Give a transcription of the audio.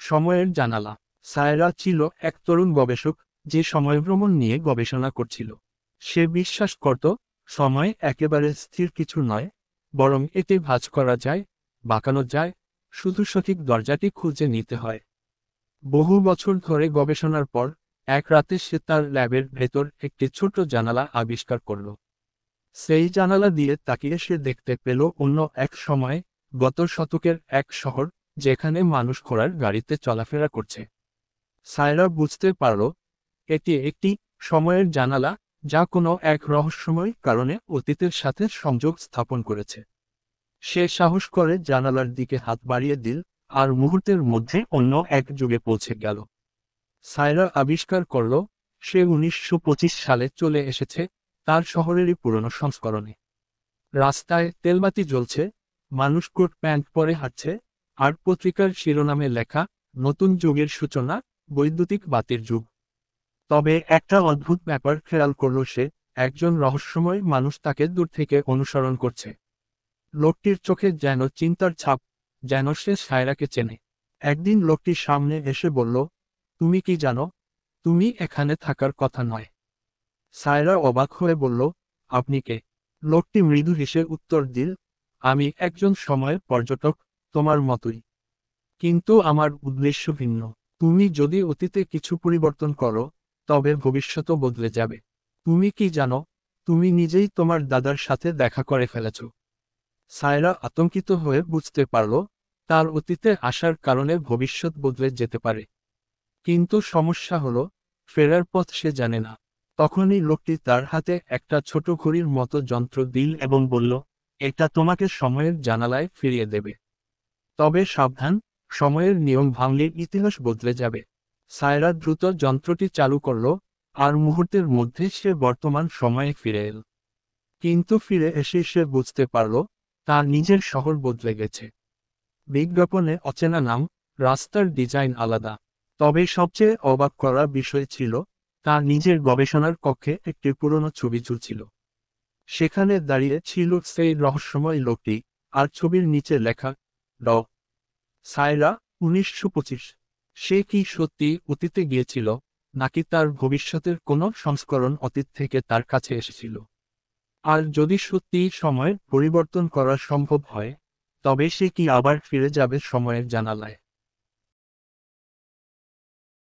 সময়ের জানালা। সায়রা ছিল এক তরুণ গবেষক, যে সময়ভ্রমণ নিয়ে গবেষণা করছিল। সে বিশ্বাস করত, সময় একেবারে স্থির কিছু নয়, বরং এটি ভাঁজ করা যায়, বাঁকানো যায়, শুধু সঠিক দরজাটি খুঁজে নিতে হয়। বহু বছর ধরে গবেষণার পর এক রাতে সে তার ল্যাবের ভেতর একটি ছোট জানালা আবিষ্কার করল। সেই জানালা দিয়ে তাকিয়ে সে দেখতে পেল অন্য এক সময়ে, গত শতকের এক শহর, যেখানে মানুষ ঘোড়ার গাড়িতে চলাফেরা করছে। সায়রা বুঝতে পারল, এটি একটি সময়ের জানালা, যা কোনো এক রহস্যময় কারণে অতীতের সাথে সংযোগ স্থাপন করেছে। সে সাহস করে জানালার দিকে হাত বাড়িয়ে দিল, আর মুহূর্তের মধ্যে অন্য এক যুগে পৌঁছে গেল। সায়রা আবিষ্কার করল, সে 1925 সালে চলে এসেছে, তার শহরেরই পুরনো সংস্করণে। রাস্তায় তেলবাতি জ্বলছে, মানুষ কোট প্যান্ট পরে হাঁটছে, আর পত্রিকার শিরোনামে লেখা, নতুন যুগের সূচনা, বৈদ্যুতিক বাতির যুগ। তবে একটা অদ্ভুত ব্যাপার খেয়াল করল সে, একজন রহস্যময় মানুষ তাকে দূর থেকে অনুসরণ করছে। লোকটির চোখে যেন চিন্তার ছাপ, যেন সে সায়রাকে চেনে। একদিন লোকটি সামনে এসে বলল, তুমি কি জানো, তুমি এখানে থাকার কথা নয়। সায়রা অবাক হয়ে বলল, আপনি কে? লোকটি মৃদু হেসে উত্তর দিল, আমি একজন সময়ের পর্যটক, তোমার মতোই। কিন্তু আমার উদ্দেশ্য ভিন্ন। তুমি যদি অতীতে কিছু পরিবর্তন করো, তবে ভবিষ্যৎও বদলে যাবে। তুমি কি জানো, তুমি নিজেই তোমার দাদার সাথে দেখা করে ফেলেছ। সায়রা আতঙ্কিত হয়ে বুঝতে পারল, তার অতীতে আসার কারণে ভবিষ্যৎ বদলে যেতে পারে। কিন্তু সমস্যা হলো, ফেরার পথ সে জানে না। তখনই লোকটি তার হাতে একটা ছোট ঘড়ির মতো যন্ত্র দিল এবং বলল, এটা তোমাকে সময়ের জানালায় ফিরিয়ে দেবে। তবে সাবধান, সময়ের নিয়ম ভাঙলে ইতিহাস বদলে যাবে। সায়রা দ্রুত যন্ত্রটি চালু করল, আর মুহূর্তের মধ্যে সে বর্তমান সময়ে ফিরে এল। কিন্তু ফিরে এসে সে বুঝতে পারল, তার নিজের শহর বদলে গেছে। বিজ্ঞাপনে অচেনা নাম, রাস্তার ডিজাইন আলাদা। তবে সবচেয়ে অবাক করা বিষয় ছিল, তার নিজের গবেষণার কক্ষে একটি পুরনো ছবি ঝুলছিল। সেখানে দাঁড়িয়ে ছিল সেই রহস্যময় লোকটি, আর ছবির নিচে লেখা, ড. সায়রা, 1925। সে কি সত্যি অতীতে গিয়েছিল, নাকি তার ভবিষ্যতের কোনো সংস্করণ অতীত থেকে তার কাছে এসেছিল? আর যদি সত্যিই সময় পরিবর্তন করা সম্ভব হয়, তবে সে কি আবার ফিরে যাবে সময়ের জানালায়?